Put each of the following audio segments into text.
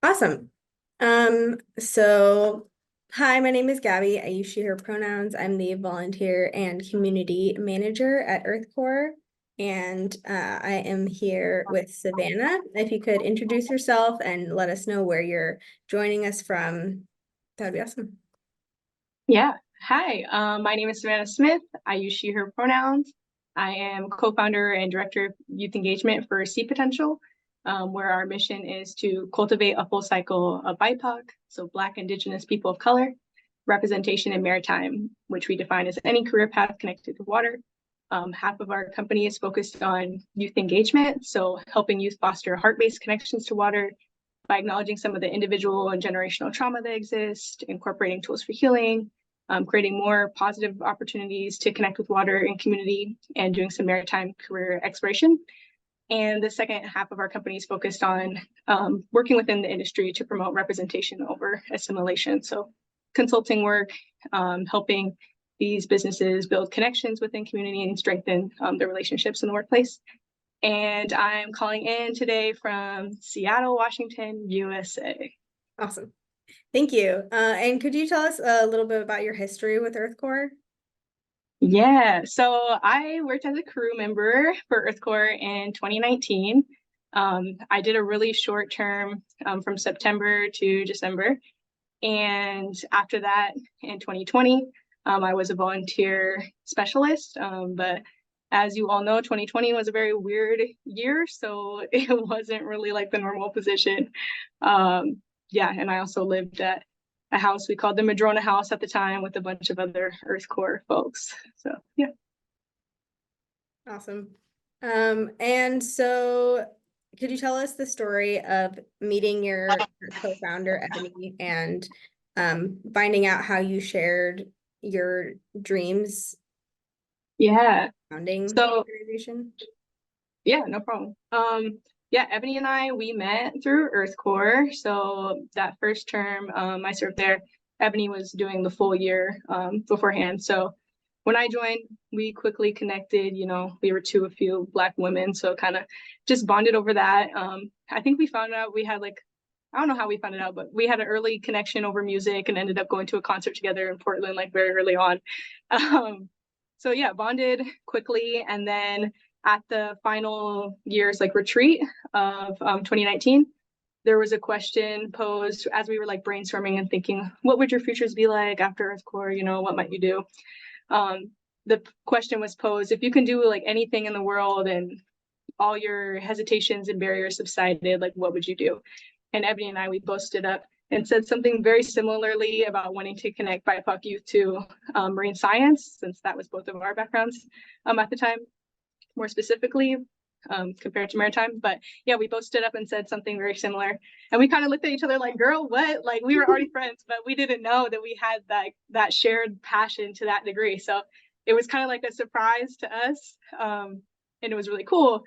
Awesome. So hi, my name is Gabi. I use she, her pronouns. I'm the volunteer and community manager at EarthCorps. And I am here with Savannah. If you could introduce yourself and let us know where you're joining us from, that'd be awesome. Yeah. Hi, my name is Savannah Smith. I use she, her pronouns. I am co-founder and director of youth engagement for Sea Potential, where our mission is to cultivate a full cycle of BIPOC, so Black, Indigenous people of color, representation in maritime, which we define as any career path connected to water. Half of our company is focused on youth engagement, so helping youth foster heart-based connections to water by acknowledging some of the individual and generational trauma that exists, incorporating tools for healing, creating more positive opportunities to connect with water and community, and doing some maritime career exploration. And the second half of our company is focused on working within the industry to promote representation over assimilation. So consulting work, helping these businesses build connections within community and strengthen their relationships in the workplace. And I'm calling in today from Seattle, Washington, USA. Awesome. Thank you. And could you tell us a little bit about your history with EarthCorps? Yeah, so I worked as a crew member for EarthCorps in 2019. I did a really short term from September to December. And after that, in 2020, I was a volunteer specialist. But as you all know, 2020 was a very weird year, so it wasn't really like the normal position. Yeah, and I also lived at a house we called the Madrona House at the time with a bunch of other EarthCorps folks. So yeah. Awesome. And so could you tell us the story of meeting your co-founder, Ebony, and finding out how you shared your dreams Yeah. founding the So organization? yeah, no problem. Yeah, Ebony and I, we met through EarthCorps. So that first term, I served there. Ebony was doing the full year beforehand. So when I joined, we quickly connected. You know, we were two of few Black women, so kind of just bonded over that. I think we found out we had like, I don't know how we found it out, but we had an early connection over music and ended up going to a concert together in Portland, like very early on. So yeah, bonded quickly, and then at the final year's like retreat of 2019, there was a question posed as we were like brainstorming and thinking, what would your futures be like after EarthCorps? You know, what might you do? The question was posed, if you can do like anything in the world and all your hesitations and barriers subsided, like what would you do? And Ebony and I, we both stood up and said something very similarly about wanting to connect BIPOC youth to marine science, since that was both of our backgrounds at the time, more specifically compared to maritime. But yeah, we both stood up and said something very similar. And we kind of looked at each other like, girl, what? Like we were already friends, but we didn't know that we had that shared passion to that degree. So it was kind of like a surprise to us. And it was really cool.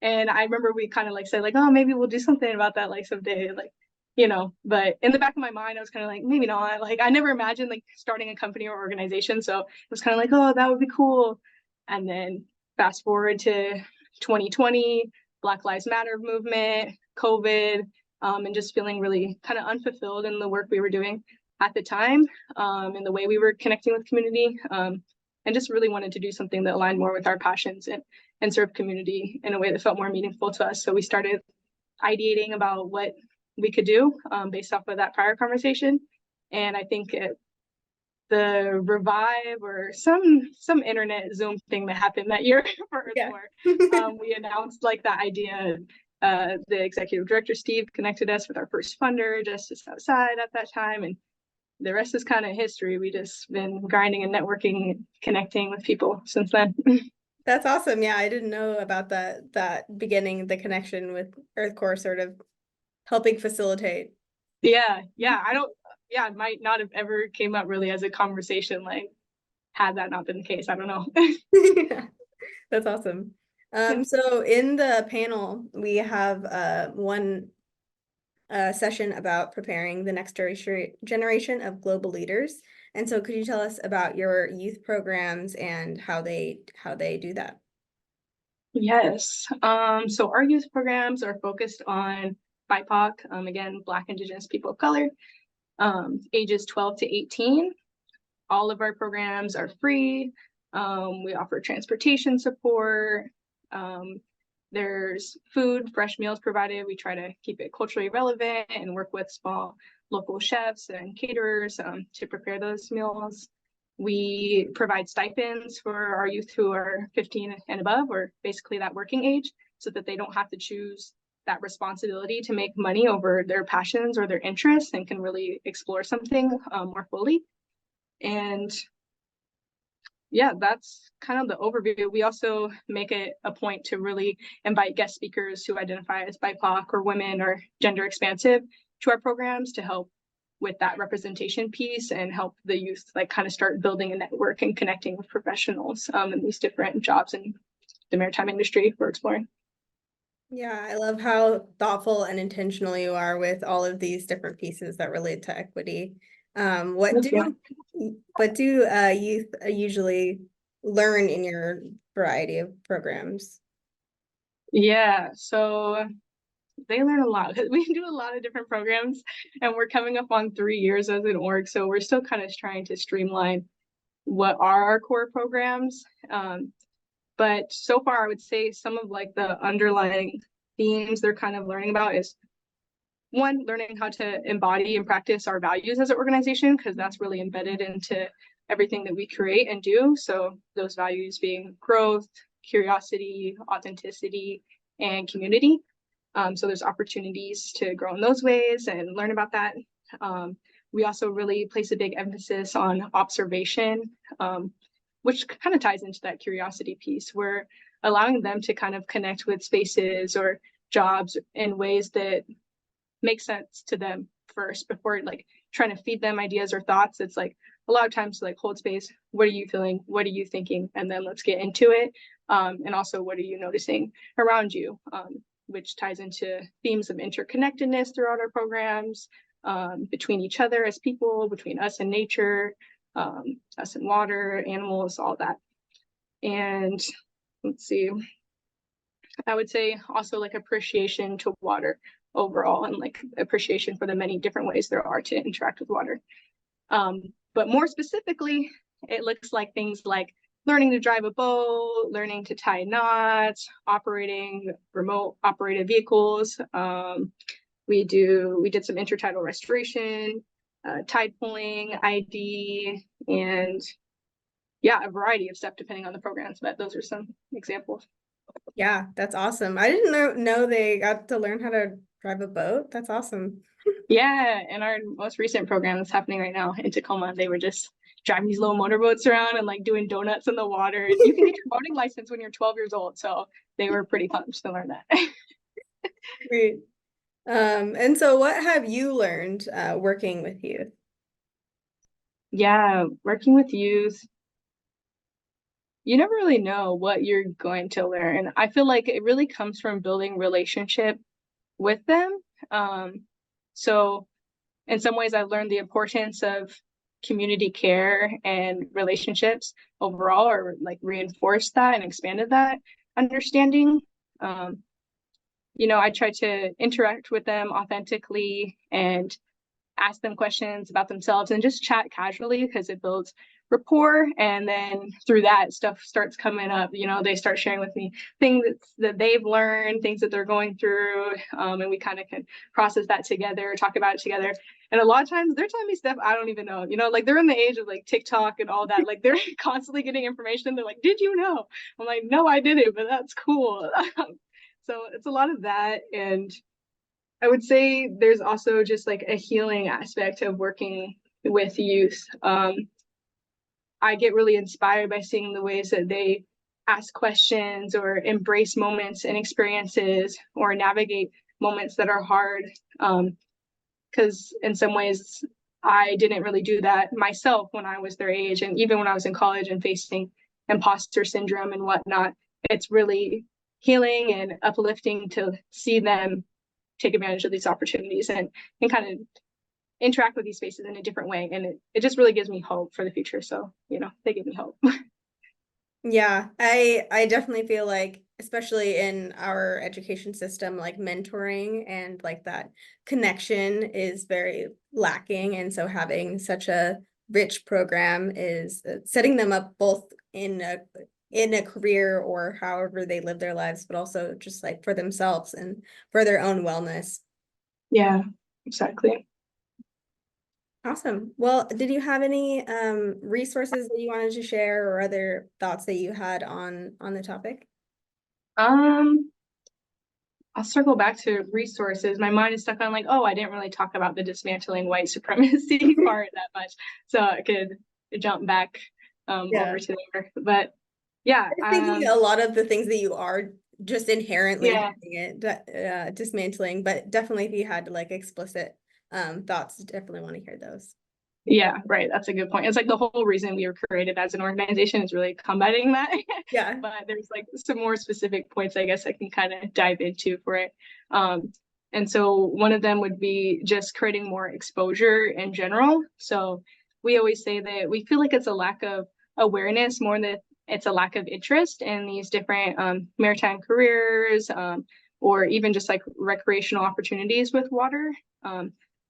And I remember we kind of like said, like, oh, maybe we'll do something about that like someday. Like, you know, but in the back of my mind, I was kind of like, maybe not. Like, I never imagined like starting a company or organization. So it was kind of like, oh, that would be cool. And then fast forward to 2020, Black Lives Matter movement, COVID, and just feeling really kind of unfulfilled in the work we were doing at the time, and the way we were connecting with community, and just really wanted to do something that aligned more with our passions and serve community in a way that felt more meaningful to us. So we started ideating about what we could do based off of that prior conversation. And I think the revive or some internet Zoom thing that happened that year for Yeah. EarthCorps, we announced like that idea. The executive director Steve connected us with our first funder just outside at that time, and the rest is kind of history. We just been grinding and networking, and connecting with people since then. That's awesome. Yeah, I didn't know about that beginning, the connection with EarthCorps sort of helping facilitate. Yeah, I don't. Yeah, it might not have ever came up really as a conversation. Like, had that not been the case, I don't know. Yeah, that's awesome. Yeah. So in the panel, we have one session about preparing the next generation of global leaders. And so could you tell us about your youth programs and how they do that? Yes. So our youth programs are focused on BIPOC, again, Black, Indigenous, people of color, ages 12 to 18. All of our programs are free. We offer transportation support. There's food, fresh meals provided. We try to keep it culturally relevant and work with small local chefs and caterers to prepare those meals. We provide stipends for our youth who are 15 and above, or basically that working age, so that they don't have to choose that responsibility to make money over their passions or their interests and can really explore something more fully. And yeah, that's kind of the overview. We also make it a point to really invite guest speakers who identify as BIPOC or women or gender expansive to our programs to help with that representation piece and help the youth like kind of start building a network and connecting with professionals in these different jobs in the maritime industry we're exploring. Yeah, I love how thoughtful and intentional you are with all of these different pieces that relate to equity. What do youth usually learn in your variety of programs? Yeah, so they learn a lot. We do a lot of different programs, and we're coming up on 3 years as an org, so we're still kind of trying to streamline what are our core programs. But so far, I would say some of like the underlying themes they're kind of learning about is, one, learning how to embody and practice our values as an organization, because that's really embedded into everything that we create and do. So those values being growth, curiosity, authenticity, and community. So there's opportunities to grow in those ways and learn about that. We also really place a big emphasis on observation, which kind of ties into that curiosity piece. We're allowing them to kind of connect with spaces or jobs in ways that make sense to them first before like trying to feed them ideas or thoughts. It's like a lot of times like hold space. What are you feeling? What are you thinking? And then let's get into it. And also, what are you noticing around you? Which ties into themes of interconnectedness throughout our programs, between each other as people, between us and nature, us and water, animals, all that. And let's see, I would say also like appreciation to water overall, and like appreciation for the many different ways there are to interact with water. But more specifically, it looks like things like learning to drive a boat, learning to tie knots, operating remote operated vehicles. We did some intertidal restoration, tide pulling, ID, and yeah, a variety of stuff depending on the programs, but those are some examples. Yeah, that's awesome. I didn't know they got to learn how to drive a boat. That's awesome. Yeah, and our most recent program that's happening right now in Tacoma, they were just driving these little motorboats around and like doing donuts in the water. You can get your boating license when you're 12 years old, so they were pretty pumped to learn that. Great. And so what have you learned working with youth? Yeah, working with youth, you never really know what you're going to learn. I feel like it really comes from building relationship with them. So in some ways, I learned the importance of community care and relationships overall, or like reinforced that and expanded that understanding. I try to interact with them authentically and ask them questions about themselves and just chat casually, because it builds rapport. And then through that, stuff starts coming up. They start sharing with me things that they've learned, things that they're going through, and we kind of can process that together, talk about it together. And a lot of times they're telling me stuff I don't even know. Like they're in the age of like TikTok and all that. Like they're constantly getting information. They're like, "Did you know?" I'm like, "No, I didn't, but that's cool." So it's a lot of that. And I would say there's also just like a healing aspect of working with youth. I get really inspired by seeing the ways that they ask questions or embrace moments and experiences or navigate moments that are hard. Because in some ways, I didn't really do that myself when I was their age. And even when I was in college and facing imposter syndrome and whatnot, it's really healing and uplifting to see them take advantage of these opportunities and kind of interact with these spaces in a different way. And it just really gives me hope for the future. So, they give me hope. Yeah, I definitely feel like especially in our education system, like mentoring and like that connection is very lacking. And so having such a rich program is setting them up both in a career or however they live their lives, but also just like for themselves and for their own wellness. Yeah, exactly. Awesome. Well, did you have any resources that you wanted to share or other thoughts that you had on the topic? I'll circle back to resources. My mind is stuck on like, oh, I didn't really talk about the dismantling white supremacy part that much. So I could jump back over to there. But yeah, I'm thinking a lot of the things that you are just inherently yeah. doing it, dismantling, but definitely if you had like explicit thoughts, definitely want to hear those. Yeah, right. That's a good point. It's like the whole reason we were created as an organization is really combating that. Yeah. But there's like some more specific points I guess I can kind of dive into for it. And so one of them would be just creating more exposure in general. So we always say that we feel like it's a lack of awareness more than it's a lack of interest in these different maritime careers, or even just like recreational opportunities with water.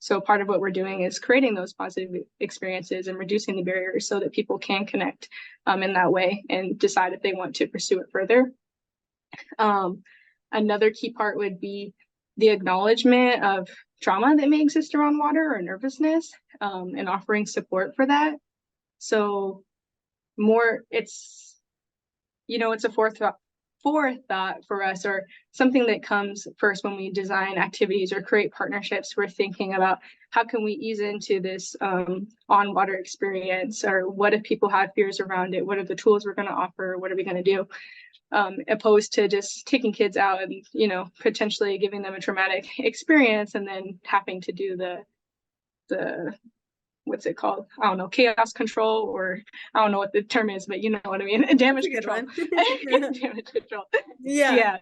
So part of what we're doing is creating those positive experiences and reducing the barriers so that people can connect in that way and decide if they want to pursue it further. Another key part would be the acknowledgement of trauma that may exist around water or nervousness, and offering support for that. So it's a forethought for us, or something that comes first when we design activities or create partnerships. We're thinking about how can we ease into this on water experience, or what if people have fears around it? What are the tools we're going to offer? What are we going to do? Opposed to just taking kids out and potentially giving them a traumatic experience and then having to do the what's it called? I don't know, chaos control, or I don't know what the term is, but you know what I mean. Damage control. Damage control. Yeah.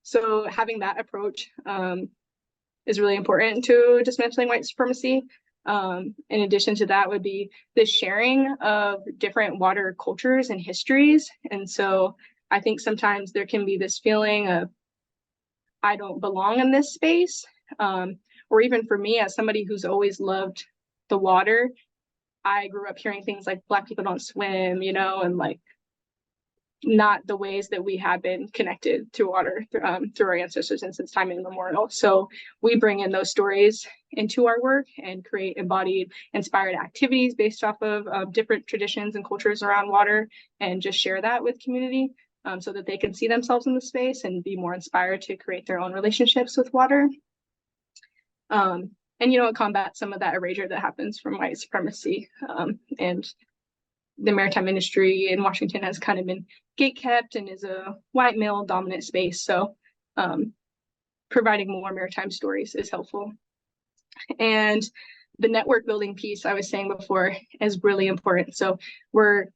So having that approach is really important to dismantling white supremacy. In addition to that would be the sharing of different water cultures and histories. And so I think sometimes there can be this feeling of, I don't belong in this space. Or even for me, as somebody who's always loved the water, I grew up hearing things like Black people don't swim, and like not the ways that we have been connected to water through our ancestors and since time immemorial. So we bring in those stories into our work and create embodied, inspired activities based off of different traditions and cultures around water, and just share that with community so that they can see themselves in the space and be more inspired to create their own relationships with water. And combat some of that erasure that happens from white supremacy. And the maritime industry in Washington has kind of been gatekept and is a white male dominant space. So providing more maritime stories is helpful. And the network building piece I was saying before is really important. So we're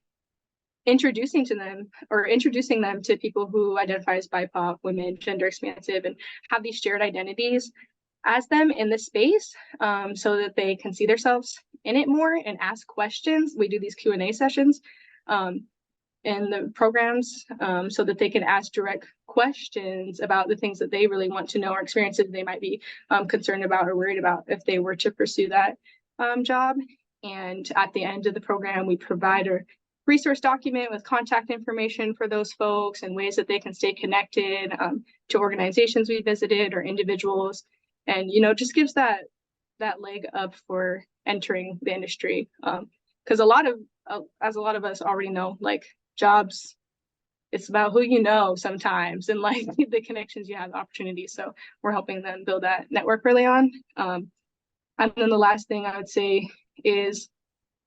introducing them to people who identify as BIPOC, women, gender expansive, and have these shared identities as them in this space, so that they can see themselves in it more and ask questions. We do these Q&A sessions in the programs, so that they can ask direct questions about the things that they really want to know, or experiences they might be concerned about or worried about if they were to pursue that job. And at the end of the program, we provide a resource document with contact information for those folks and ways that they can stay connected to organizations we visited or individuals. And just gives that leg up for entering the industry, because as a lot of us already know, like jobs, it's about who you know sometimes, and like the connections you have, opportunities. So we're helping them build that network early on. And then the last thing I would say is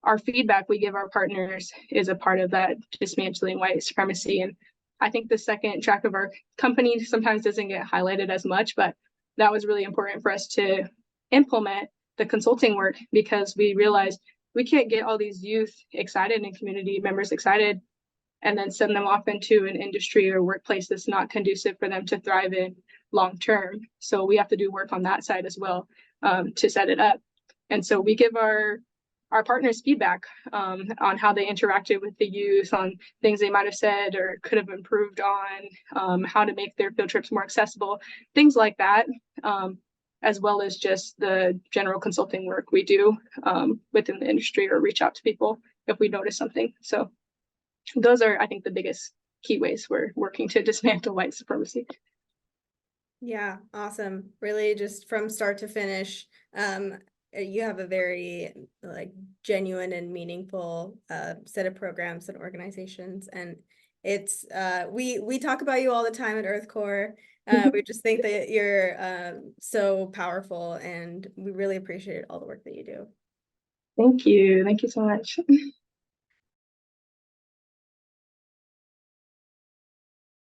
our feedback we give our partners is a part of that dismantling white supremacy. And I think the second track of our company sometimes doesn't get highlighted as much, but that was really important for us to implement the consulting work, because we realized we can't get all these youth excited and community members excited and then send them off into an industry or workplace that's not conducive for them to thrive in long term. So we have to do work on that side as well, to set it up. And so we give our our partners' feedback on how they interacted with the youth, on things they might have said or could have improved on, how to make their field trips more accessible, things like that, as well as just the general consulting work we do within the industry, or reach out to people if we notice something. So those are, I think, the biggest key ways we're working to dismantle white supremacy. Yeah, awesome. Really just from start to finish, you have a very like genuine and meaningful set of programs and organizations, and it's we talk about you all the time at EarthCorps. We just think that you're so powerful, and we really appreciate all the work that you do. Thank you so much.